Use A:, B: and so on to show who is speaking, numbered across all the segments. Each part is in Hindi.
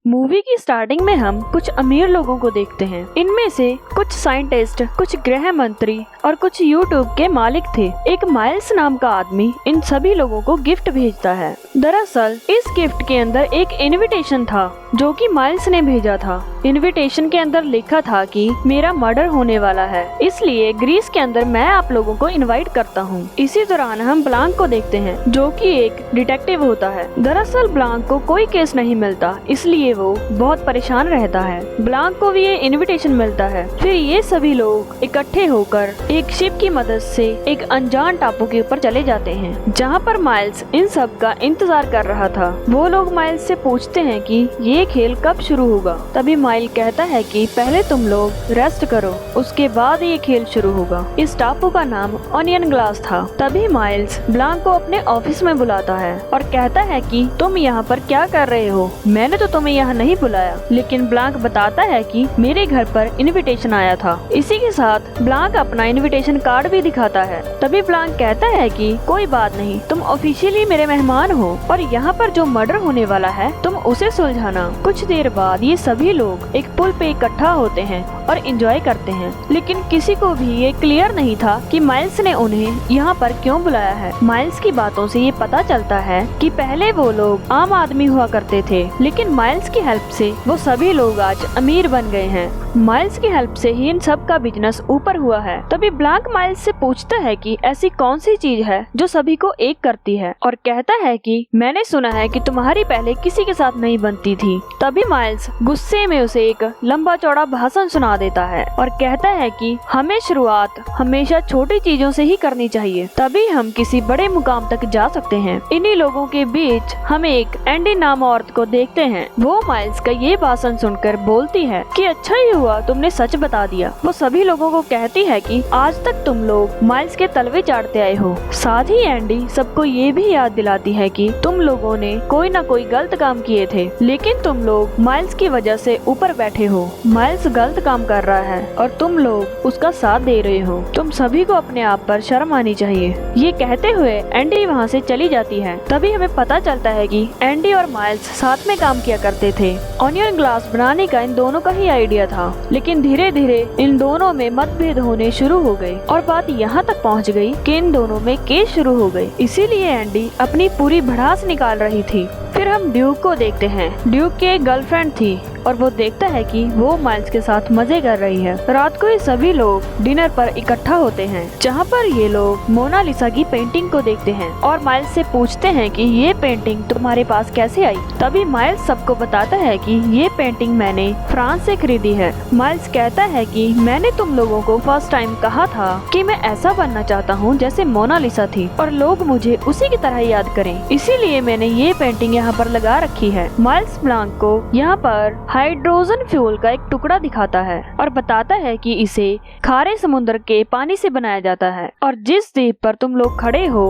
A: मूवी की स्टार्टिंग में हम कुछ अमीर लोगों को देखते हैं। इनमें से कुछ साइंटिस्ट, कुछ गृह मंत्री और कुछ यूट्यूब के मालिक थे। एक माइल्स नाम का आदमी इन सभी लोगों को गिफ्ट भेजता है। दरअसल इस गिफ्ट के अंदर एक इनविटेशन था जो कि माइल्स ने भेजा था। इनविटेशन के अंदर लिखा था कि मेरा मर्डर होने वाला है, इसलिए ग्रीस के अंदर मैं आप लोगों को इनवाइट करता हूँ। इसी दौरान हम ब्लांक को देखते हैं जो कि एक डिटेक्टिव होता है। दरअसल ब्लांक को कोई केस नहीं मिलता, इसलिए वो बहुत परेशान रहता है। ब्लांक को भी ये इनविटेशन मिलता है। फिर ये सभी लोग इकट्ठे होकर एक शिप की मदद से एक अनजान टापू के ऊपर चले जाते हैं, जहाँ पर माइल्स इन सब का इंतजार कर रहा था। वो लोग माइल्स से पूछते हैं कि ये खेल कब शुरू होगा। तभी माइल कहता है कि पहले तुम लोग रेस्ट करो, उसके बाद ये खेल शुरू होगा। इस टापू का नाम ऑनियन ग्लास था। तभी माइल्स ब्लांक को अपने ऑफिस में बुलाता है और कहता है कि तुम यहाँ पर क्या कर रहे हो, मैंने तो तुम्हें यहाँ नहीं बुलाया। लेकिन ब्लांक बताता है कि मेरे घर पर इनविटेशन आया था। इसी के साथ ब्लांक अपना इनविटेशन कार्ड भी दिखाता है। तभी ब्लांक कहता है कि कोई बात नहीं, तुम ऑफिशियली मेरे मेहमान हो और यहाँ पर जो मर्डर होने वाला है तुम उसे सुलझाना। कुछ देर बाद ये सभी लोग एक पुल पे इकट्ठा होते हैं और एंजॉय करते हैं। लेकिन किसी को भी ये क्लियर नहीं था कि माइल्स ने उन्हें यहाँ पर क्यों बुलाया है। माइल्स की बातों से ये पता चलता है कि पहले वो लोग आम आदमी हुआ करते थे, लेकिन माइल्स की हेल्प से वो सभी लोग आज अमीर बन गए हैं। माइल्स की हेल्प से ही इन सब का बिजनेस ऊपर हुआ है। तभी ब्लांक माइल्स से पूछता है कि ऐसी कौन सी चीज है जो सभी को एक करती है, और कहता है कि मैंने सुना है कि तुम्हारी पहले किसी के साथ नहीं बनती थी। तभी माइल्स गुस्से में उसे एक लंबा चौड़ा भाषण सुना देता है और कहता है कि हमें शुरुआत हमेशा छोटी चीजों से ही करनी चाहिए, तभी हम किसी बड़े मुकाम तक जा सकते हैं। इन्हीं लोगों के बीच हम एक एंडी नाम औरत को देखते हैं। वो माइल्स का ये भाषण सुनकर बोलती है कि अच्छा ही हुआ तुमने सच बता दिया। वो सभी लोगों को कहती है कि आज तक तुम लोग माइल्स के तलवे चाटते आए हो। साथ ही एंडी सबको ये भी याद दिलाती है कि तुम लोगों ने कोई न कोई गलत काम किए थे, लेकिन तुम लोग माइल्स की वजह से ऊपर बैठे हो। माइल्स गलत काम कर रहा है और तुम लोग उसका साथ दे रहे हो। तुम सभी को अपने आप पर शर्म आनी चाहिए। ये कहते हुए एंडी वहाँ से चली जाती है। तभी हमें पता चलता है कि एंडी और माइल्स साथ में काम किया करते थे। ऑनियन ग्लास बनाने का इन दोनों का ही आइडिया था, लेकिन धीरे धीरे इन दोनों में मतभेद होने शुरू हो गए और बात यहाँ तक पहुँच गई कि इन दोनों में केस शुरू हो गई। इसीलिए एंडी अपनी पूरी भड़ास निकाल रही थी। फिर हम ड्यूक को देखते हैं। ड्यूक की एक गर्लफ्रेंड थी और वो देखता है कि वो माइल्स के साथ मजे कर रही है। रात को ये सभी लोग डिनर पर इकट्ठा होते हैं, जहाँ पर ये लोग मोनालिसा की पेंटिंग को देखते हैं और माइल्स से पूछते हैं कि ये पेंटिंग तुम्हारे पास कैसे आई। तभी माइल्स सबको बताता है कि ये पेंटिंग मैंने फ्रांस से खरीदी है। माइल्स कहता है कि मैंने तुम लोगों को फर्स्ट टाइम कहा था कि मैं ऐसा बनना चाहता हूँ जैसे मोनालिसा थी और लोग मुझे उसी की तरह याद करें, इसीलिए मैंने ये पेंटिंग यहाँ पर लगा रखी है। माइल्स ब्लांक को यहाँ पर हाइड्रोजन फ्यूल का एक टुकड़ा दिखाता है और बताता है कि इसे खारे समुद्र के पानी से बनाया जाता है और जिस द्वीप पर तुम लोग खड़े हो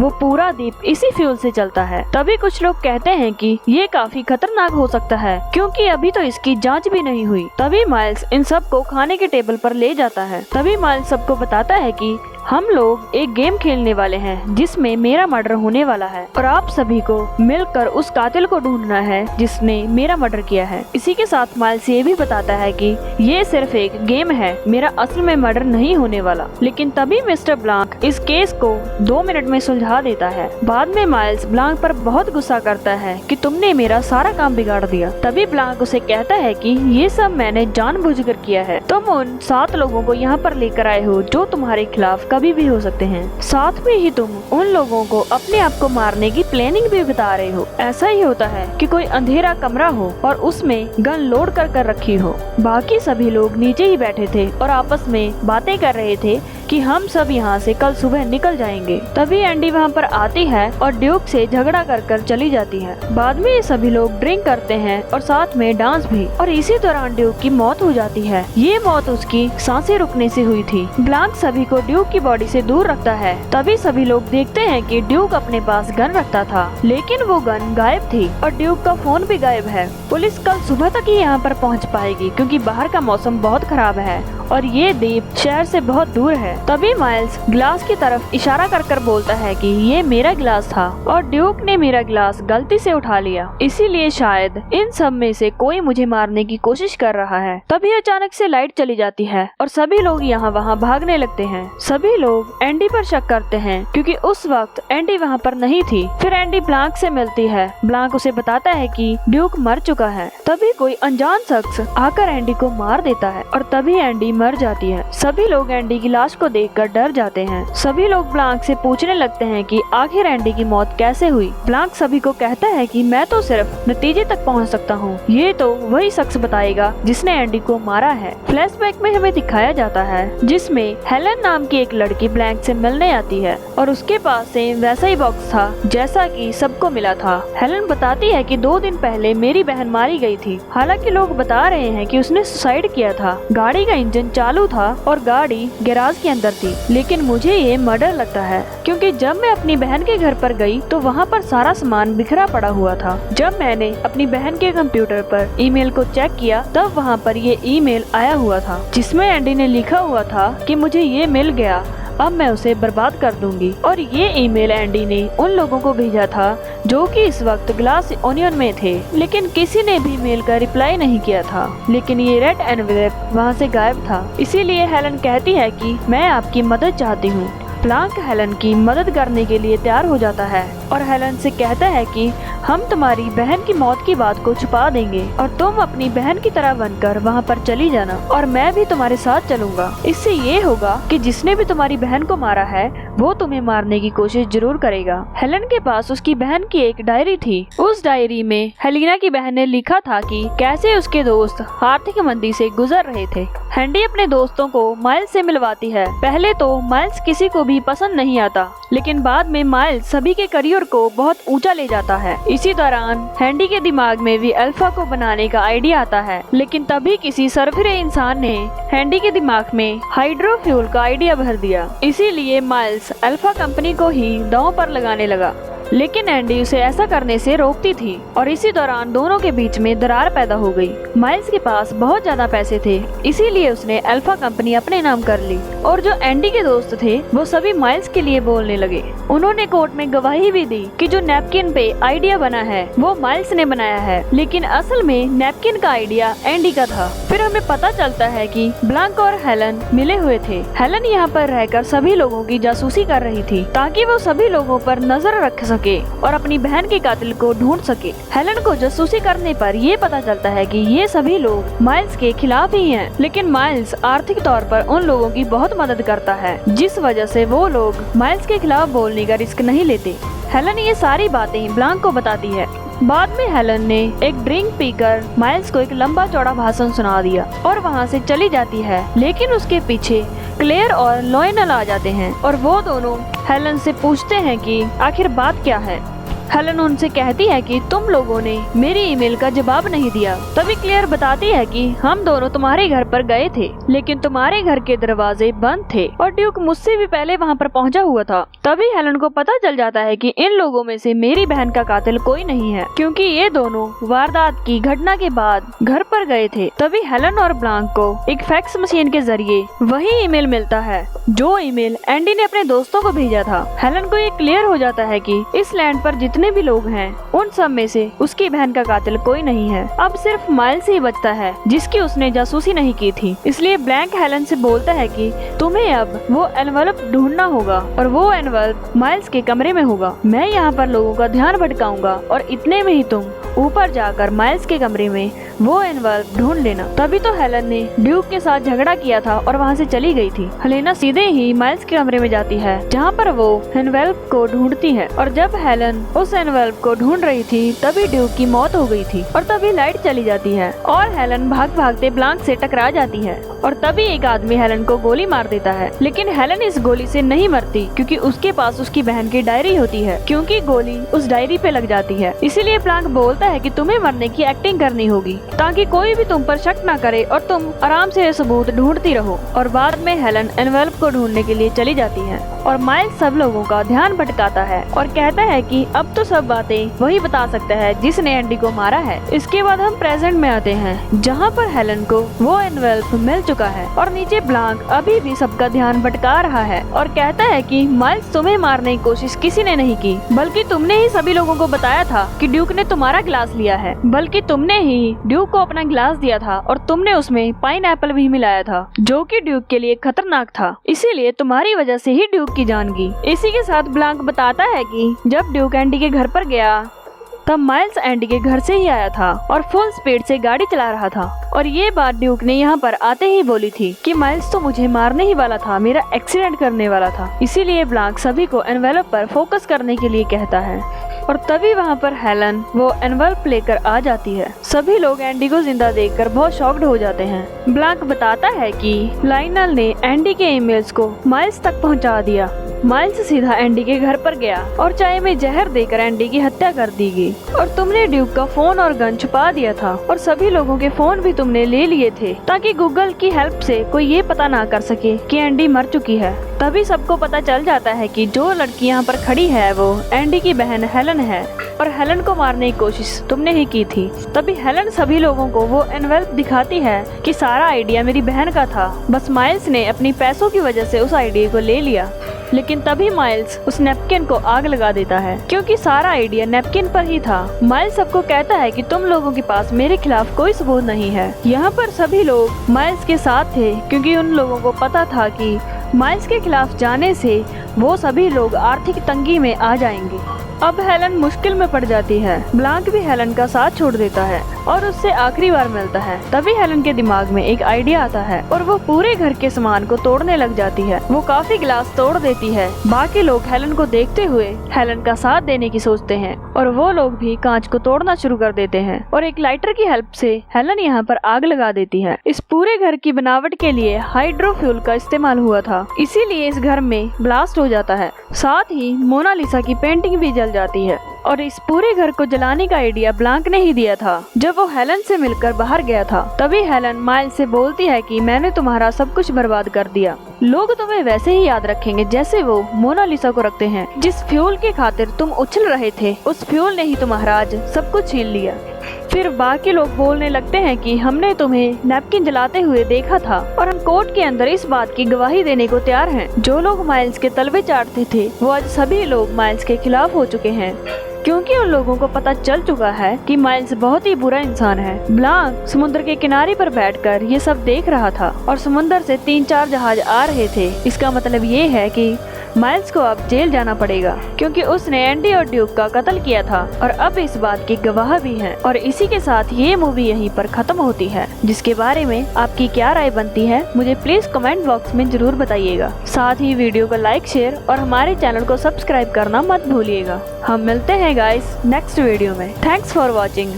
A: वो पूरा द्वीप इसी फ्यूल से चलता है। तभी कुछ लोग कहते हैं कि ये काफी खतरनाक हो सकता है क्योंकि अभी तो इसकी जांच भी नहीं हुई। तभी माइल्स इन सबको खाने के टेबल पर ले जाता है। तभी माइल्स सबको बताता है कि हम लोग एक गेम खेलने वाले हैं जिसमें मेरा मर्डर होने वाला है और आप सभी को मिलकर उस कातिल को ढूंढना है जिसने मेरा मर्डर किया है। इसी के साथ माइल्स ये भी बताता है कि ये सिर्फ एक गेम है, मेरा असल में मर्डर नहीं होने वाला। लेकिन तभी मिस्टर ब्लांक इस केस को 2 मिनट में सुलझा देता है। बाद में माइल्स ब्लांक पर बहुत गुस्सा करता है कि तुमने मेरा सारा काम बिगाड़ दिया। तभी ब्लांक उसे कहता है कि ये सब मैंने जानबूझकर किया है। तुम उन 7 लोगों को यहाँ पर लेकर आए हो जो तुम्हारे खिलाफ कभी भी हो सकते हैं। साथ में ही तुम उन लोगों को अपने आप को मारने की प्लानिंग भी बता रहे हो। ऐसा ही होता है कि कोई अंधेरा कमरा हो और उसमें गन लोड कर रखी हो। बाकी सभी लोग नीचे ही बैठे थे और आपस में बातें कर रहे थे कि हम सब यहाँ से कल सुबह निकल जाएंगे। तभी एंडी वहाँ पर आती है और ड्यूक से झगड़ा कर चली जाती है। बाद में ये सभी लोग ड्रिंक करते हैं और साथ में डांस भी, और इसी दौरान ड्यूक की मौत हो जाती है। ये मौत उसकी सांसें रुकने से हुई थी। ब्लांक सभी को ड्यूक की बॉडी से दूर रखता है। तभी सभी लोग देखते हैं कि ड्यूक अपने पास गन रखता था, लेकिन वो गन गायब थी और ड्यूक का फोन भी गायब है। पुलिस कल सुबह तक ही यहाँ पर पहुँच पाएगी क्योंकि बाहर का मौसम बहुत खराब है और ये द्वीप शहर से बहुत दूर है। तभी माइल्स गिलास की तरफ इशारा कर कर बोलता है कि ये मेरा गिलास था और ड्यूक ने मेरा गिलास गलती से उठा लिया, इसीलिए शायद इन सब में से कोई मुझे मारने की कोशिश कर रहा है। तभी अचानक से लाइट चली जाती है और सभी लोग यहाँ वहाँ भागने लगते हैं। सभी लोग एंडी पर शक करते हैं क्योंकि उस वक्त एंडी वहाँ पर नहीं थी। फिर एंडी ब्लांक से मिलती है। ब्लांक उसे बताता है कि ड्यूक मर चुका है। तभी कोई अनजान शख्स आकर एंडी को मार देता है और तभी एंडी मर जाती है। सभी लोग एंडी की लाश को देखकर डर जाते हैं। सभी लोग ब्लांक से पूछने लगते हैं कि आखिर एंडी की मौत कैसे हुई। ब्लांक सभी को कहता है कि मैं तो सिर्फ नतीजे तक पहुंच सकता हूं, ये तो वही शख्स बताएगा जिसने एंडी को मारा है। फ्लैशबैक में हमें दिखाया जाता है जिसमें हेलन नाम की एक लड़की ब्लैंक से मिलने आती है और उसके पास सेम वैसा ही बॉक्स था जैसा कि सबको मिला था। हेलन बताती है कि 2 दिन पहले मेरी बहन मारी गई थी। हालांकि लोग बता रहे हैं कि उसने सुसाइड किया था। गाड़ी का इंजन चालू था और गाड़ी गैराज के अंदर थी, लेकिन मुझे ये मर्डर लगता है क्योंकि जब मैं अपनी बहन के घर पर गई तो वहाँ पर सारा सामान बिखरा पड़ा हुआ था। जब मैंने अपनी बहन के कंप्यूटर पर ईमेल को चेक किया तब वहाँ पर ये ईमेल आया हुआ था जिसमें एंडी ने लिखा हुआ था कि मुझे ये मिल गया, अब मैं उसे बर्बाद कर दूंगी। और ये ईमेल एंडी ने उन लोगों को भेजा था जो कि इस वक्त ग्लास ओनियन में थे, लेकिन किसी ने भी मेल का रिप्लाई नहीं किया था। लेकिन ये रेड एनवेलप वहाँ से गायब था। इसीलिए हेलन कहती है कि मैं आपकी मदद चाहती हूँ। ब्लांक हेलन की मदद करने के लिए तैयार हो जाता है और हेलन से कहता है कि हम तुम्हारी बहन की मौत की बात को छुपा देंगे और तुम अपनी बहन की तरह बनकर वहाँ पर चली जाना और मैं भी तुम्हारे साथ चलूंगा। इससे ये होगा कि जिसने भी तुम्हारी बहन को मारा है वो तुम्हें मारने की कोशिश जरूर करेगा। हेलन के पास उसकी बहन की एक डायरी थी। उस डायरी में हेलिना की बहन ने लिखा था कि कैसे उसके दोस्त आर्थिक मंदी से गुजर रहे थे। एंडी अपने दोस्तों को माइल्स से मिलवाती है। पहले तो माइल्स किसी को भी पसंद नहीं आता, लेकिन बाद में माइल्स सभी के करियर को बहुत ऊंचा ले जाता है। इसी दौरान एंडी के दिमाग में भी अल्फा को बनाने का आइडिया आता है, लेकिन तभी किसी सरफिरे इंसान ने एंडी के दिमाग में हाइड्रोफ्यूल का आइडिया भर दिया। इसीलिए माइल्स अल्फा कंपनी को ही दांव पर लगाने लगा, लेकिन एंडी उसे ऐसा करने से रोकती थी और इसी दौरान दोनों के बीच में दरार पैदा हो गई। माइल्स के पास बहुत ज्यादा पैसे थे, इसीलिए उसने अल्फा कंपनी अपने नाम कर ली और जो एंडी के दोस्त थे वो सभी माइल्स के लिए बोलने लगे। उन्होंने कोर्ट में गवाही भी दी कि जो नैपकिन पे आइडिया बना है वो माइल्स ने बनाया है, लेकिन असल में नैपकिन का आइडिया एंडी का था। फिर हमें पता चलता है कि ब्लांक और हेलन मिले हुए थे। हेलन यहाँ पर रहकर सभी लोगों की जासूसी कर रही थी ताकि वो सभी लोगों पर नजर रख सके और अपनी बहन के कातिल को ढूंढ सके। हेलन को जासूसी करने पर ये पता चलता है कि ये सभी लोग माइल्स के खिलाफ ही हैं, लेकिन माइल्स आर्थिक तौर पर उन लोगों की बहुत मदद करता है, जिस वजह से वो लोग माइल्स के खिलाफ बोलने का रिस्क नहीं लेते। हेलन ये सारी बातें ब्लांक को बताती है। बाद में हेलन ने एक ड्रिंक पीकर माइल्स को एक लंबा चौड़ा भाषण सुना दिया और वहाँ से चली जाती है, लेकिन उसके पीछे क्लेयर और लॉयनल आ जाते हैं और वो दोनों हेलन से पूछते हैं कि आखिर बात क्या है। हेलन उनसे कहती है कि तुम लोगों ने मेरी ईमेल का जवाब नहीं दिया। तभी क्लेयर बताती है कि हम दोनों तुम्हारे घर पर गए थे, लेकिन तुम्हारे घर के दरवाजे बंद थे और ड्यूक मुझसे भी पहले वहां पर पहुंचा हुआ था। तभी हेलन को पता चल जाता है कि इन लोगों में से मेरी बहन का कातिल कोई नहीं है, क्योंकि ये दोनों वारदात की घटना के बाद घर पर गए थे। तभी हेलन और ब्लांक को एक फैक्स मशीन के जरिए वही ईमेल मिलता है जो ईमेल एंडी ने अपने दोस्तों को भेजा था। हेलन को ये क्लियर हो जाता है कि इस लैंड पर जितने भी लोग हैं उन सब में से उसकी बहन का कातिल कोई नहीं है। अब सिर्फ माइल्स ही बचता है जिसकी उसने जासूसी नहीं की थी। इसलिए ब्लैंक हेलन से बोलता है कि तुम्हें अब वो एनवलप ढूंढना होगा और वो एनवलप माइल्स के कमरे में होगा। मैं यहाँ पर लोगों का ध्यान भटकाऊंगा और इतने में ही तुम ऊपर जाकर माइल्स के कमरे में वो एनवलप ढूंढ लेना। तभी तो हेलन ने ड्यूक के साथ झगड़ा किया था और वहाँ से चली गई थी। हेलेना सीधे ही माइल्स के कमरे में जाती है जहाँ पर वो एनवलप को ढूंढती है और जब हेलन उस एनवलप को ढूंढ रही थी तभी ड्यूक की मौत हो गई थी और तभी लाइट चली जाती है और हेलन भाग भागते ब्लांक से टकरा जाती है और तभी एक आदमी हेलन को गोली मार देता है, लेकिन हेलन इस गोली से नहीं मरती क्योंकि उसके पास उसकी बहन की डायरी होती है, क्योंकि गोली उस डायरी पे लग जाती है। इसीलिए ब्लांक बोलता है कि तुम्हें मरने की एक्टिंग करनी होगी ताकि कोई भी तुम पर शक न करे और तुम आराम से ये सबूत ढूंढती रहो। और बाद में हेलन एनवेलप को ढूंढने के लिए चली जाती है और माइल्स सब लोगों का ध्यान भटकाता है और कहता है कि अब तो सब बातें वही बता सकता है जिसने एंडी को मारा है। इसके बाद हम प्रेजेंट में आते हैं जहाँ पर हेलन को वो एनवेलप मिल चुका है और नीचे ब्लांक अभी भी सबका ध्यान भटका रहा है और कहता है कि माइल्स तुम्हें मारने की कोशिश किसी ने नहीं की, बल्कि तुमने ही सभी लोगों को बताया था कि ड्यूक ने तुम्हारा गिलास लिया है, बल्कि तुमने ही ड्यूक को अपना गिलास दिया था और तुमने उसमें पाइनएप्पल भी मिलाया था जो कि ड्यूक के लिए खतरनाक था, इसीलिए तुम्हारी वजह से ही ड्यूक की जान गई। इसी के साथ ब्लांक बताता है कि जब ड्यूक एंडी के घर पर गया तब माइल्स एंडी के घर से ही आया था और फुल स्पीड से गाड़ी चला रहा था और ये बात ड्यूक ने यहाँ पर आते ही बोली थी कि माइल्स तो मुझे मारने ही वाला था, मेरा एक्सीडेंट करने वाला था। इसीलिए ब्लांक सभी को एनवेलप पर फोकस करने के लिए कहता है और तभी वहाँ पर हेलन वो एनवेलप लेकर आ जाती है। सभी लोग एंडी को जिंदा देखकर बहुत शॉक्ड हो जाते हैं। ब्लांक बताता है कि लाइनल ने एंडी के ईमेल्स को माइल्स तक पहुँचा दिया। माइल्स सीधा एंडी के घर पर गया और चाय में जहर देकर एंडी की हत्या कर दी गई और तुमने ड्यूक का फोन और गन छुपा दिया था और सभी लोगों के फोन भी तुमने ले लिए थे ताकि गूगल की हेल्प से कोई ये पता ना कर सके कि एंडी मर चुकी है। तभी सबको पता चल जाता है कि जो लड़की यहाँ पर खड़ी है वो एंडी की बहन हेलन है और हेलन को मारने की कोशिश तुमने ही की थी। तभी हेलन सभी लोगों को वो एनवेलप दिखाती है कि सारा आइडिया मेरी बहन का था, बस माइल्स ने अपनी पैसों की वजह से उस आइडिया को ले लिया। लेकिन तभी माइल्स उस नैपकिन को आग लगा देता है क्योंकि सारा आइडिया नैपकिन पर ही था। माइल्स सबको कहता है कि तुम लोगों के पास मेरे खिलाफ कोई सबूत नहीं है। यहाँ पर सभी लोग माइल्स के साथ थे क्योंकि उन लोगों को पता था कि माइल्स के खिलाफ जाने से वो सभी लोग आर्थिक तंगी में आ जाएंगे। अब हेलन मुश्किल में पड़ जाती है। ब्लांक भी हेलन का साथ छोड़ देता है और उससे आखिरी बार मिलता है। तभी हेलन के दिमाग में एक आइडिया आता है और वो पूरे घर के सामान को तोड़ने लग जाती है। वो काफी गिलास तोड़ देती है। बाकी लोग हेलन को देखते हुए हेलन का साथ देने की सोचते हैं और वो लोग भी कांच को तोड़ना शुरू कर देते हैं और एक लाइटर की हेल्प से हेलन यहाँ पर आग लगा देती है। इस पूरे घर की बनावट के लिए हाइड्रोफ्यूल का इस्तेमाल हुआ था, इसीलिए इस घर में ब्लास्ट हो जाता है। साथ ही मोनालिसा की पेंटिंग भी जल जाती है और इस पूरे घर को जलाने का आइडिया ब्लांक ने ही दिया था जब वो हेलन से मिलकर बाहर गया था। तभी हेलन माइल्स से बोलती है कि मैंने तुम्हारा सब कुछ बर्बाद कर दिया, लोग तुम्हें वैसे ही याद रखेंगे जैसे वो मोनालिसा को रखते हैं। जिस फ्यूल के खातिर तुम उछल रहे थे उस फ्यूल ने ही तुम्हारा आज सब कुछ छीन लिया। फिर बाकी लोग बोलने लगते हैं कि हमने तुम्हें नैपकिन जलाते हुए देखा था और हम कोर्ट के अंदर इस बात की गवाही देने को तैयार हैं। जो लोग माइल्स के तलवे चाटते थे वो आज सभी लोग माइल्स के खिलाफ हो चुके हैं क्योंकि उन लोगों को पता चल चुका है कि माइल्स बहुत ही बुरा इंसान है। ब्लांक समुद्र के किनारे पर बैठकर ये सब देख रहा था और समुद्र से 3-4 जहाज आ रहे थे। इसका मतलब ये है कि माइल्स को अब जेल जाना पड़ेगा क्योंकि उसने एंडी और ड्यूक का कत्ल किया था और अब इस बात की गवाह भी है। और इसी के साथ ये मूवी यहीं पर खत्म होती है। जिसके बारे में आपकी क्या राय बनती है मुझे प्लीज कमेंट बॉक्स में जरूर बताइएगा। साथ ही वीडियो को लाइक, शेयर और हमारे चैनल को सब्सक्राइब करना मत भूलिएगा। हम मिलते हैं गाइस नेक्स्ट वीडियो में। Thanks for watching.